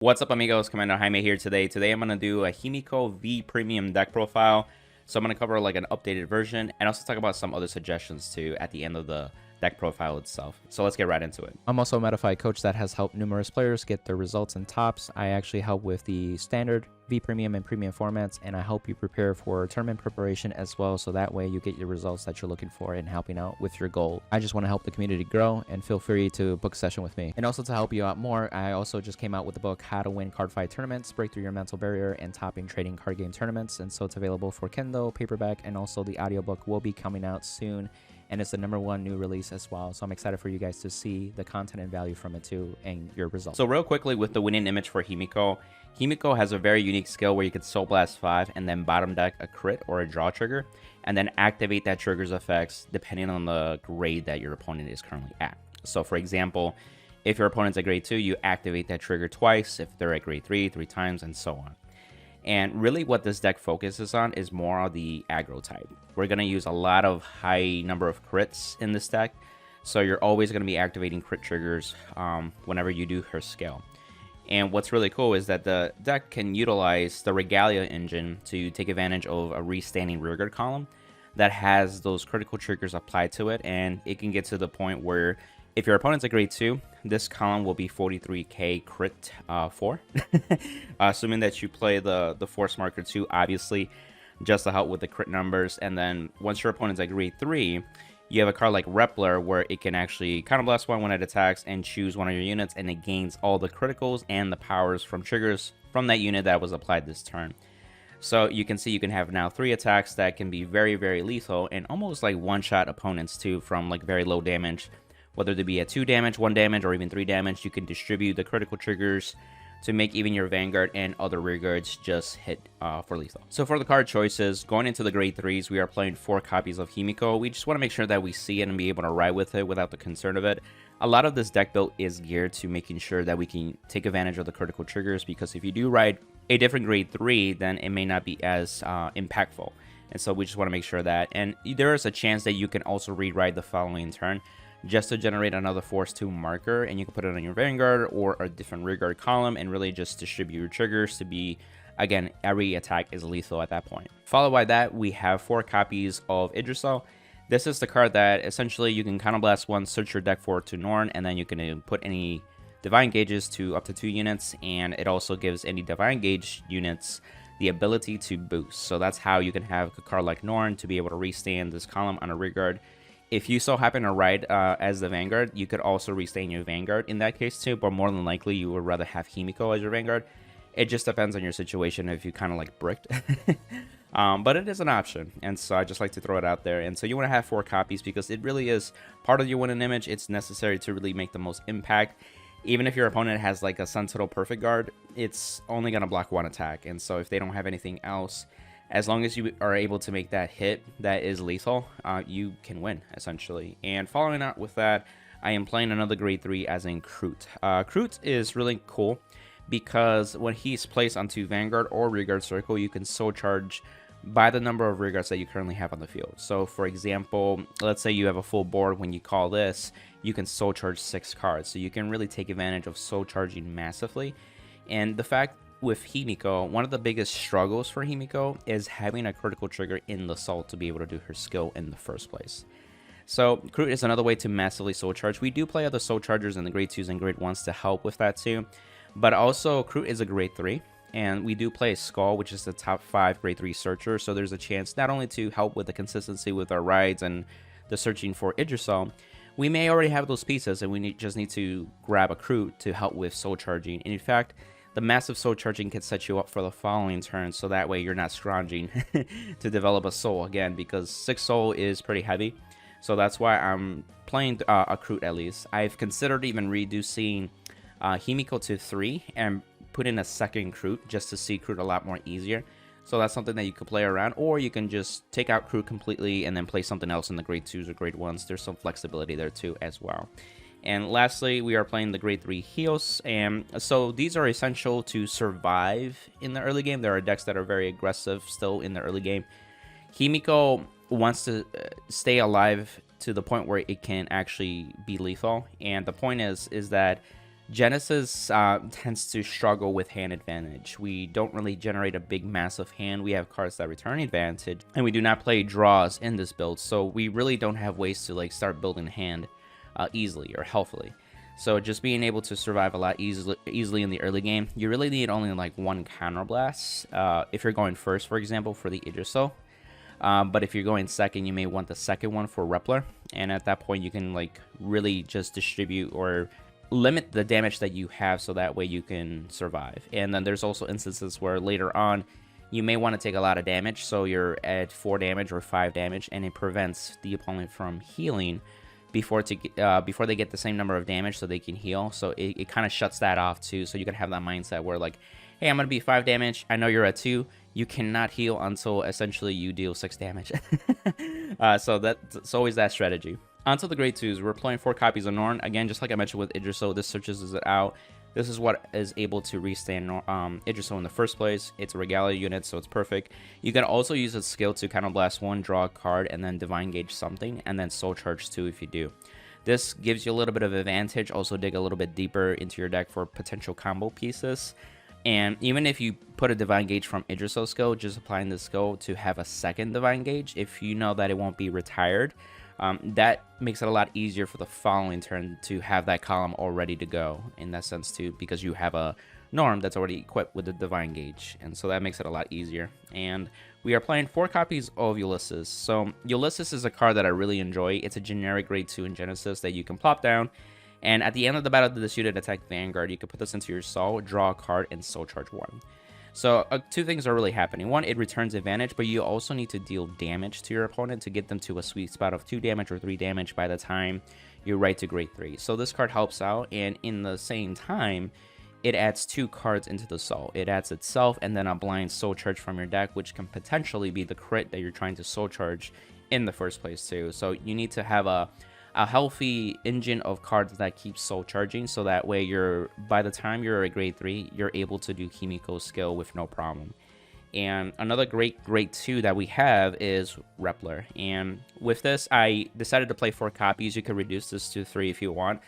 What's up, amigos? Commander Jaime here today. Today I'm going to do a Himiko V Premium deck profile. So I'm going to cover like an updated version and also talk about some other suggestions too at the end of the deck profile itself. So let's get right into it. I'm also a METAFY coach that has helped numerous players get their results in tops. I actually help with the standard, V Premium, and Premium formats, and I help you prepare for tournament preparation as well, so that way you get your results that you're looking for and helping out with your goal. I just want to help the community grow, and feel free to book a session with me. And also to help you out more, I also just came out with the book How to Win Cardfight Tournaments, Break Through Your Mental Barrier, and Topping Trading Card Game Tournaments. And so it's available for Kindle, paperback, and also the audiobook will be coming out soon. And it's the #1 new release as well. So I'm excited for you guys to see the content and value from it too and your results. So real quickly with the winning image for Himiko, Himiko has a very unique skill where you can Soul Blast 5 and then bottom deck a crit or a draw trigger and then activate that trigger's effects depending on the grade that your opponent is currently at. So for example, if your opponent's at grade 2, you activate that trigger twice. If they're at grade 3, 3 times, and so on. And really what this deck focuses on is more of the aggro type. We're going to use a lot of high number of crits in this deck. So you're always going to be activating crit triggers whenever you do her skill. And what's really cool is that the deck can utilize the Regalia engine to take advantage of a restanding rearguard column that has those critical triggers applied to it. And it can get to the point where if your opponent's at grade 2, this column will be 43k crit 4. Assuming that you play the force marker 2, obviously, just to help with the crit numbers. And then once your opponent's at grade 3, you have a card like Repler where it can actually Counter Blast 1 when it attacks and choose one of your units, and it gains all the criticals and the powers from triggers from that unit that was applied this turn. So you can see you can have now 3 attacks that can be very, very lethal and almost like one-shot opponents too from like very low damage. Whether they be at 2 damage, 1 damage, or even 3 damage, you can distribute the critical triggers to make even your Vanguard and other rearguards just hit for lethal. So for the card choices, going into the grade 3s, we are playing 4 copies of Himiko. We just want to make sure that we see it and be able to ride with it without the concern of it. A lot of this deck build is geared to making sure that we can take advantage of the critical triggers, because if you do ride a different grade 3, then it may not be as impactful. And so we just want to make sure that. And there is a chance that you can also rewrite the following turn, just to generate another Force 2 marker, and you can put it on your Vanguard or a different rearguard column and really just distribute your triggers to be, again, every attack is lethal at that point. Followed by that, we have 4 copies of Idrisel. This is the card that essentially you can Counter Blast 1, search your deck for to Norn, and then you can put any Divine Gauges to up to 2 units, and it also gives any Divine Gauge units the ability to boost. So that's how you can have a card like Norn to be able to restand this column on a rearguard. If you so happen to ride as the Vanguard, you could also restain your Vanguard in that case too, but more than likely you would rather have Himiko as your Vanguard. It just depends on your situation if you kind of like bricked. But it is an option, and so I just like to throw it out there. And so you want to have 4 copies because it really is part of your winning image. It's necessary to really make the most impact. Even if your opponent has like a Sentinel Perfect Guard, it's only going to block 1 attack. And so if they don't have anything else, as long as you are able to make that hit that is lethal, you can win, essentially. And following up with that, I am playing another grade 3 as in Kroot. Kroot is really cool because when he's placed onto Vanguard or Rearguard Circle, you can soul charge by the number of Rearguards that you currently have on the field. So for example, let's say you have a full board. When you call this, you can soul charge 6 cards. So you can really take advantage of soul charging massively. And the fact with Himiko, one of the biggest struggles for Himiko is having a critical trigger in the soul to be able to do her skill in the first place. So Kroot is another way to massively soul charge. We do play other soul chargers in the grade 2s and grade 1s to help with that too. But also Kroot is a grade 3. And we do play Skull, which is the top 5 grade 3 searcher. So there's a chance not only to help with the consistency with our rides and the searching for Idrisel, we may already have those pieces and we just need to grab a Kroot to help with soul charging. And in fact, the massive soul charging can set you up for the following turn, so that way you're not scrounging to develop a soul again, because 6 soul is pretty heavy. So that's why I'm playing a Kroot at least. I've considered even reducing Himiko to 3 and put in a second Kroot just to see Kroot a lot more easier. So that's something that you could play around, or you can just take out Kroot completely and then play something else in the grade 2s or grade 1s. There's some flexibility there too as well. And lastly, we are playing the grade 3 Heos, and so these are essential to survive in the early game. There are decks that are very aggressive still in the early game. Himiko wants to stay alive to the point where it can actually be lethal, and the point is that Genesis tends to struggle with hand advantage. We don't really generate a big massive hand. We have cards that return advantage, and we do not play draws in this build, so we really don't have ways to like start building hand easily or healthily. So just being able to survive a lot easily in the early game, you really need only like one counterblast if you're going first, for example, for the Idriso. But if you're going second, you may want the second one for Repler, and at that point you can like really just distribute or limit the damage that you have, so that way you can survive. And then there's also instances where later on you may want to take a lot of damage, so you're at 4 damage or 5 damage, and it prevents the opponent from healing before they get the same number of damage, so they can heal. So it kind of shuts that off too, so you can have that mindset where like, hey, I'm gonna be 5 damage, I know you're at 2, you cannot heal until essentially you deal 6 damage. So that's always that strategy. Onto the grade 2s, we're playing 4 copies of Norn. Again, just like I mentioned with Idriso, this searches it out. This is what is able to restand Idriso in the first place. It's a Regalia unit, so it's perfect. You can also use its skill to counterblast 1, draw a card, and then Divine Gauge something, and then Soul Charge 2 if you do. This gives you a little bit of advantage. Also dig a little bit deeper into your deck for potential combo pieces. And even if you put a Divine Gauge from Idriso skill, just applying this skill to have a second Divine Gauge, if you know that it won't be retired, that makes it a lot easier for the following turn to have that column all ready to go in that sense too, because you have a Norm that's already equipped with the Divine Gauge, and so that makes it a lot easier. And we are playing 4 copies of Ulysses. So Ulysses is a card that I really enjoy. It's a generic grade 2 in Genesis that you can plop down, and at the end of the battle, this unit attack Vanguard, you can put this into your Soul, draw a card, and Soul Charge 1. So 2 things are really happening. 1, it returns advantage, but you also need to deal damage to your opponent to get them to a sweet spot of 2 damage or 3 damage by the time you're right to grade 3. So this card helps out, and in the same time, it adds 2 cards into the Soul. It adds itself and then a blind Soul Charge from your deck, which can potentially be the crit that you're trying to Soul Charge in the first place too. So you need to have a healthy engine of cards that keeps Soul Charging, so that way by the time you're at grade 3, you're able to do Himiko's skill with no problem. And another great grade 2 that we have is Repler, and with this I decided to play 4 copies. You could reduce this to 3 if you want.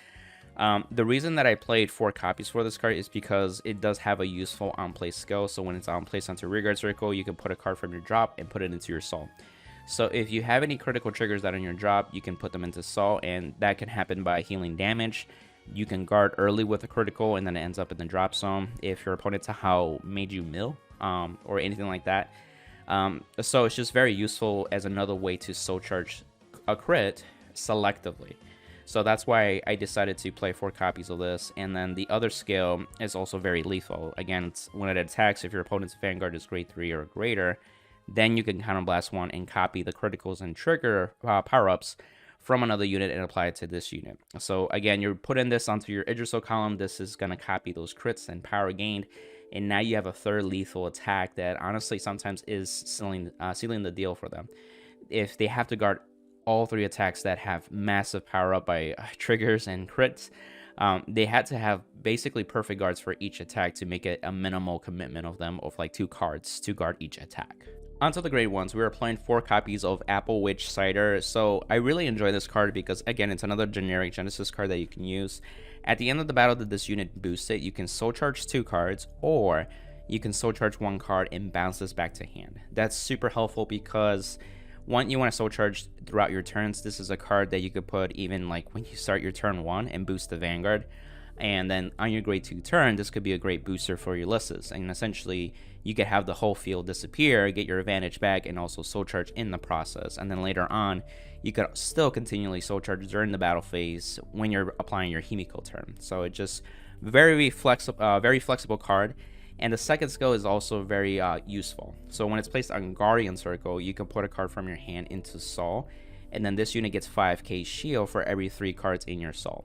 The reason that I played 4 copies for this card is because it does have a useful on-play skill. So when it's on-placed onto rearguard circle, you can put a card from your drop and put it into your Soul. So if you have any critical triggers that are on your drop, you can put them into Soul, and that can happen by healing damage. You can guard early with a critical, and then it ends up in the drop zone if your opponent somehow made you mill or anything like that. So it's just very useful as another way to Soul Charge a crit selectively. So that's why I decided to play 4 copies of this. And then the other skill is also very lethal. Again, it's when it attacks, if your opponent's Vanguard is grade 3 or greater, then you can counterblast 1 and copy the criticals and trigger power-ups from another unit and apply it to this unit. So again, you're putting this onto your Idriso column. This is going to copy those crits and power gained, and now you have a 3rd lethal attack that honestly sometimes is sealing the deal for them. If they have to guard all 3 attacks that have massive power-up by triggers and crits, they had to have basically perfect guards for each attack to make it a minimal commitment of them of like 2 cards to guard each attack. Onto the grade 1s, we are playing 4 copies of Apple Witch Cider. So I really enjoy this card because, again, it's another generic Genesis card that you can use. At the end of the battle that this unit boosts it, you can Soul Charge 2 cards, or you can Soul Charge 1 card and bounce this back to hand. That's super helpful because, 1, you want to Soul Charge throughout your turns. This is a card that you could put even like when you start your turn 1 and boost the Vanguard. And then on your grade 2 turn, this could be a great booster for Ulysses. And essentially, you could have the whole field disappear, get your advantage back, and also Soul Charge in the process. And then later on, you could still continually Soul Charge during the battle phase when you're applying your Himiko turn. So it just very flexible card. And the second skill is also very useful. So when it's placed on Guardian Circle, you can put a card from your hand into Soul, and then this unit gets 5k shield for every 3 cards in your Soul.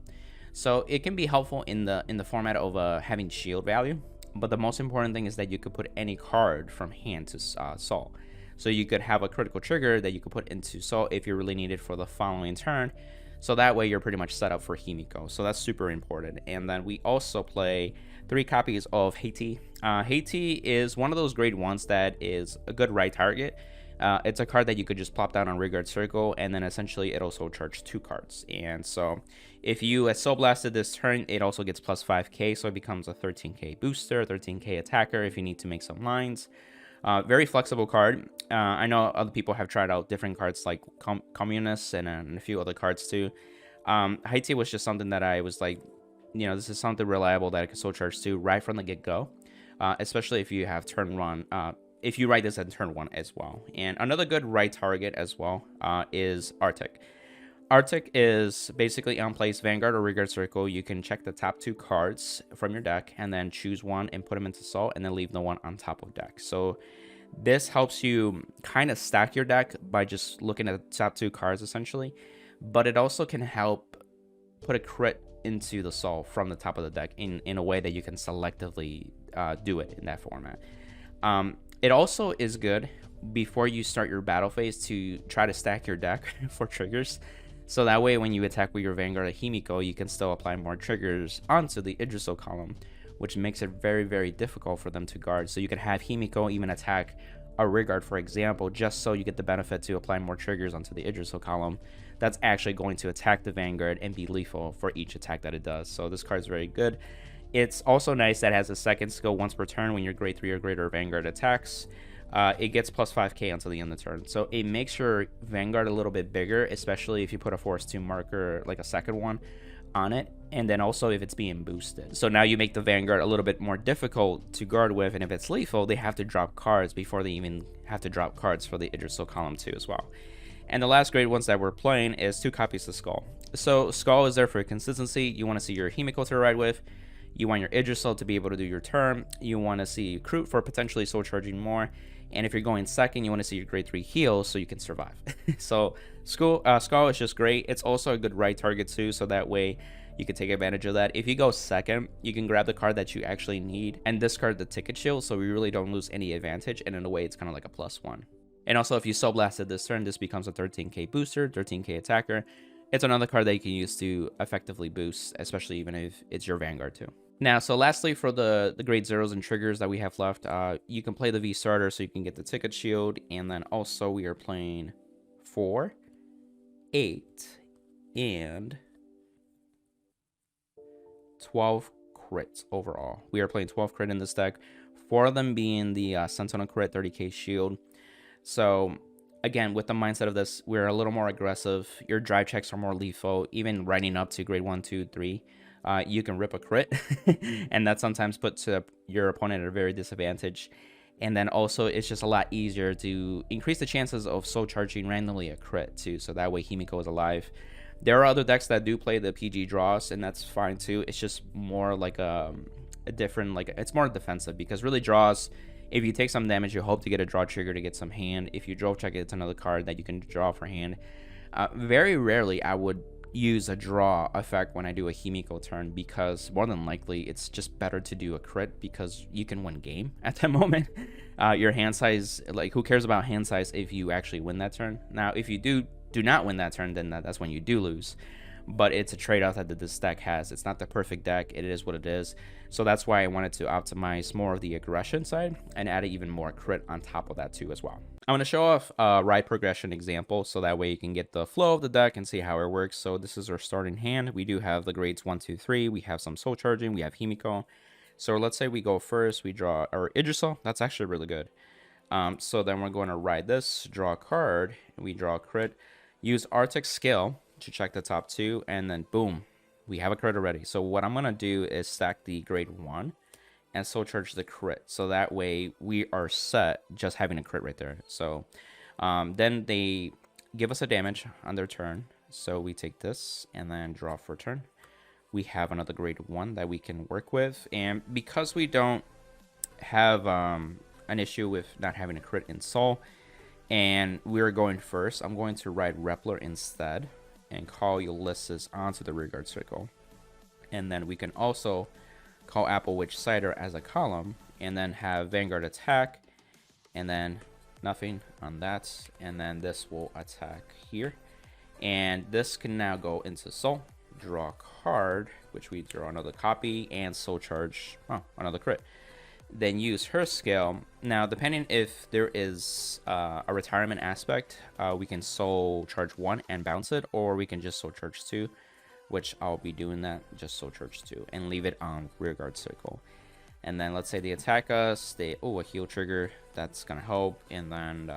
So it can be helpful in the format of having shield value, but the most important thing is that you could put any card from hand to Soul. So you could have a critical trigger that you could put into Soul if you really need it for the following turn. So that way you're pretty much set up for Himiko. So that's super important. And then we also play 3 copies of Haiti. Haiti is one of those grade 1s that is a good right target. It's a card that you could just plop down on Rearguard Circle, and then essentially it also charges 2 cards. And so if you Soul Blasted this turn, it also gets plus 5k, so it becomes a 13k booster, 13k attacker if you need to make some lines. Very flexible card. I know other people have tried out different cards like Communists and a few other cards too. Haiti was just something that I was like, you know, this is something reliable that I could Soul Charge to right from the get-go, especially if you have turn 1. If you write this at turn 1 as well. And another good right target as well is Arctic. Arctic is basically on place Vanguard or Rearguard Circle. You can check the top 2 cards from your deck and then choose one and put them into Soul and then leave the one on top of deck. So this helps you kind of stack your deck by just looking at the top 2 cards essentially. But it also can help put a crit into the Soul from the top of the deck in a way that you can selectively do it in that format. It also is good before you start your battle phase to try to stack your deck for triggers. So that way when you attack with your Vanguard or Himiko, you can still apply more triggers onto the Idrisil column, which makes it very, very difficult for them to guard. So you can have Himiko even attack a Rearguard, for example, just so you get the benefit to apply more triggers onto the Idrisil column. That's actually going to attack the Vanguard and be lethal for each attack that it does. So this card is very good. It's also nice that it has a second skill once per turn when your grade 3 or greater Vanguard attacks. It gets plus 5k until the end of the turn. So it makes your Vanguard a little bit bigger, especially if you put a Force 2 marker, like a second one, on it. And then also if it's being boosted. So now you make the Vanguard a little bit more difficult to guard with. And if it's lethal, they have to drop cards before they even have to drop cards for the Idrisil column too as well. And the last grade ones that we're playing is 2 copies of Skull. So Skull is there for consistency. You want to see your Himiko to ride with. You want your Idrisil to be able to do your turn. You want to see Kroot for potentially soul charging more. And if you're going second, you want to see your grade 3 heal so you can survive. So Skull is just great. It's also a good right target too, so that way you can take advantage of that. If you go second, you can grab the card that you actually need and discard the ticket shield, so we really don't lose any advantage. And in a way, it's kind of like a +1. And also, if you Soul Blasted this turn, this becomes a 13k booster, 13k attacker. It's another card that you can use to effectively boost, especially even if it's your Vanguard too. Now, so lastly, for the grade 0s and triggers that we have left, you can play the V starter so you can get the ticket shield. And then also we are playing 4, 8, and 12 crits overall. We are playing 12 crit in this deck, 4 of them being the Sentinel crit 30k shield. So again, with the mindset of this, we're a little more aggressive. Your drive checks are more lethal, even riding up to grade 1, 2, 3. You can rip a crit, and that sometimes puts your opponent at a very disadvantage. And then also, it's just a lot easier to increase the chances of soul charging randomly a crit too, so that way Himiko is alive. There are other decks that do play the PG draws, and that's fine too. It's just more like a different, like, it's more defensive, because really draws, if you take some damage, you hope to get a draw trigger to get some hand. If you draw check, it's another card that you can draw for hand. Very rarely I would use a draw effect when I do a Himiko turn, because more than likely it's just better to do a crit, because you can win game at that moment. Your hand size, like, who cares about hand size if you actually win that turn? Now, if you do not win that turn, then that's when you do lose. But it's a trade-off that this deck has. It's not the perfect deck. It is what it is. So that's why I wanted to optimize more of the aggression side and add even more crit on top of that too as well. I'm going to show off a ride progression example, so that way you can get the flow of the deck and see how it works. So this is our starting hand. We do have the grades 1, 2, 3. We have some soul charging. We have Himiko. So let's say we go first. We draw our Idrisil. That's actually really good. So then we're going to ride this, draw a card, and we draw a crit. Use Arctic Scale to check the top 2, and then boom, we have a crit already. So what I'm going to do is stack the grade 1 and soul charge the crit, so that way we are set just having a crit right there. So then they give us a damage on their turn, so we take this and then draw for a turn. We have another grade 1 that we can work with, and because we don't have an issue with not having a crit in soul and we're going first, I'm going to ride Repler instead and call Ulysses onto the Rearguard Circle. And then we can also call Apple Witch Cider as a column, and then have Vanguard attack, and then nothing on that, and then this will attack here. And this can now go into Soul, draw a card, which we draw another copy, and Soul Charge, oh, another crit. then use her skill. Now, depending if there is a retirement aspect, we can soul charge 1 and bounce it, or we can just soul charge 2, which I'll be doing that, just soul charge 2, and leave it on rear guard circle. And then let's say they attack us, a heal trigger, that's gonna help, and then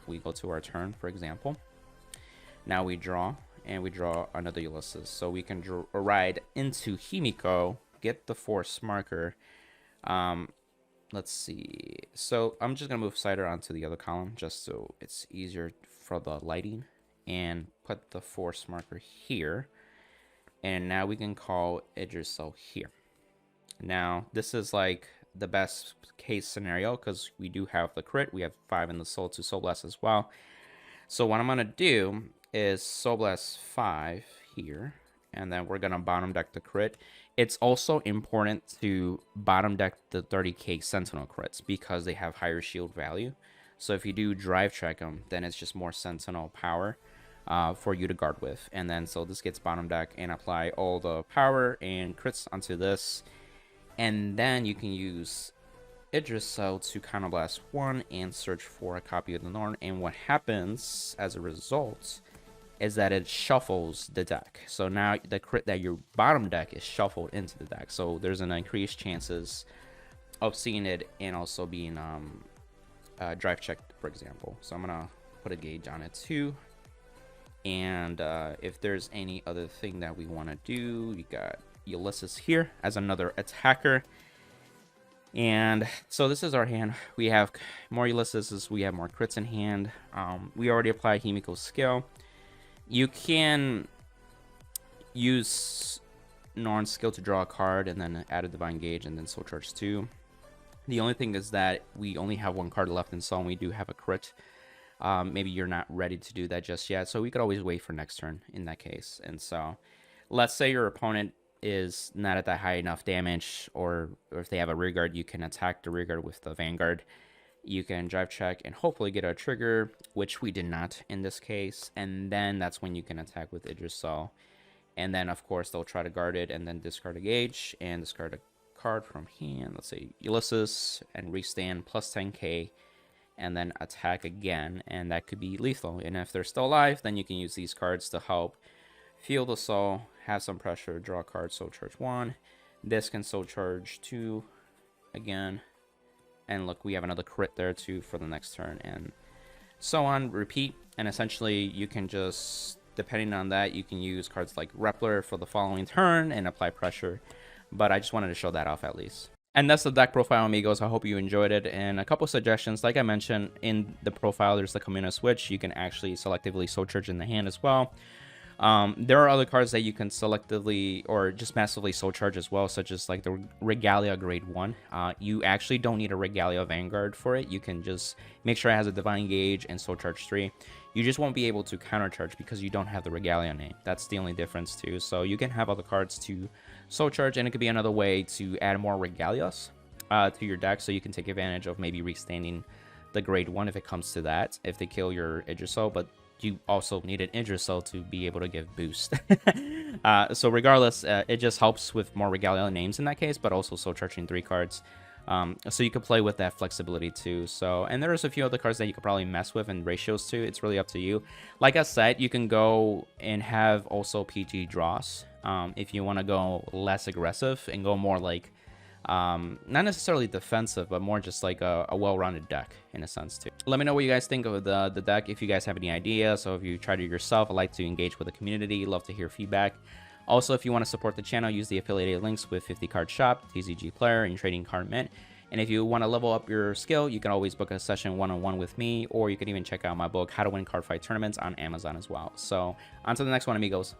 we go to our turn, for example. Now we draw, and we draw another Ulysses. So we can ride into Himiko, get the force marker. Let's see. So I'm just gonna move Cider onto the other column, just so it's easier for the lighting, and put the force marker here. And now we can call Idrisil here. Now, this is like the best case scenario because we do have the crit. We have 5 in the soul to Soul Blast as well. So what I'm going to do is Soul Blast 5 here, and then we're going to bottom deck the crit. It's also important to bottom deck the 30k Sentinel crits because they have higher shield value. So if you do drive check them, then it's just more Sentinel power for you to guard with. And then so this gets bottom deck and apply all the power and crits onto this. And then you can use Idrisil to counterblast 1 and search for a copy of the Norn. And what happens as a result is that it shuffles the deck. So now the crit that your bottom deck is shuffled into the deck. So there's an increased chances of seeing it and also being drive checked, for example. So I'm gonna put a gauge on it too. And if there's any other thing that we want to do, you got Ulysses here as another attacker. And so this is our hand. We have more Ulysses, we have more crits in hand. We already applied Himiko's skill. You can use Norn's skill to draw a card and then add a Divine Gauge and then Soul Charge 2. The only thing is that we only have 1 card left in Soul and we do have a crit. Maybe you're not ready to do that just yet, so we could always wait for next turn in that case. And so let's say your opponent is not at that high enough damage, or if they have a rear guard, you can attack the rear guard with the Vanguard. You can drive check and hopefully get a trigger, which we did not in this case, and then that's when you can attack with Idrisil. And then of course they'll try to guard it and then discard a gauge and discard a card from hand. Let's say Ulysses, and restand plus 10k, and then attack again, and that could be lethal. And if they're still alive, then you can use these cards to help feel the soul, have some pressure, draw a card, soul charge 1. This can soul charge 2 again. And look, we have another crit there too for the next turn, and so on, repeat. And essentially you can just, depending on that, you can use cards like Rappler for the following turn and apply pressure. But I just wanted to show that off at least. And that's the deck profile, amigos. I hope you enjoyed it. And a couple suggestions, like I mentioned in the profile, there's the Kamuna switch. You can actually selectively soul charge in the hand as well. There are other cards that you can selectively or just massively soul charge as well, such as like the Regalia grade 1. You actually don't need a Regalia Vanguard for it. You can just make sure it has a Divine Gauge and soul charge 3. You just won't be able to counter charge because you don't have the Regalia name. That's the only difference too. So you can have other cards to soul charge, and it could be another way to add more Regalias to your deck, so you can take advantage of maybe restanding the grade 1 if it comes to that, if they kill your Idrisil. But you also need an Idrisil to be able to give boost. So regardless, it just helps with more Regalia names in that case, but also soul charging 3 cards. So you could play with that flexibility too. So, and there's a few other cards that you could probably mess with and ratios too. It's really up to you. Like I said, you can go and have also PG draws if you want to go less aggressive and go more like not necessarily defensive, but more just like a well-rounded deck in a sense too. Let me know what you guys think of the deck, if you guys have any ideas. So if you tried it yourself, I'd like to engage with the community. Love to hear feedback. Also, if you want to support the channel, use the affiliated links with 50 Card Shop, TCG Player, and Trading Card Mint. And if you want to level up your skill, you can always book a session one-on-one with me, or you can even check out my book, How to Win Cardfight Tournaments, on Amazon as well. So on to the next one, amigos.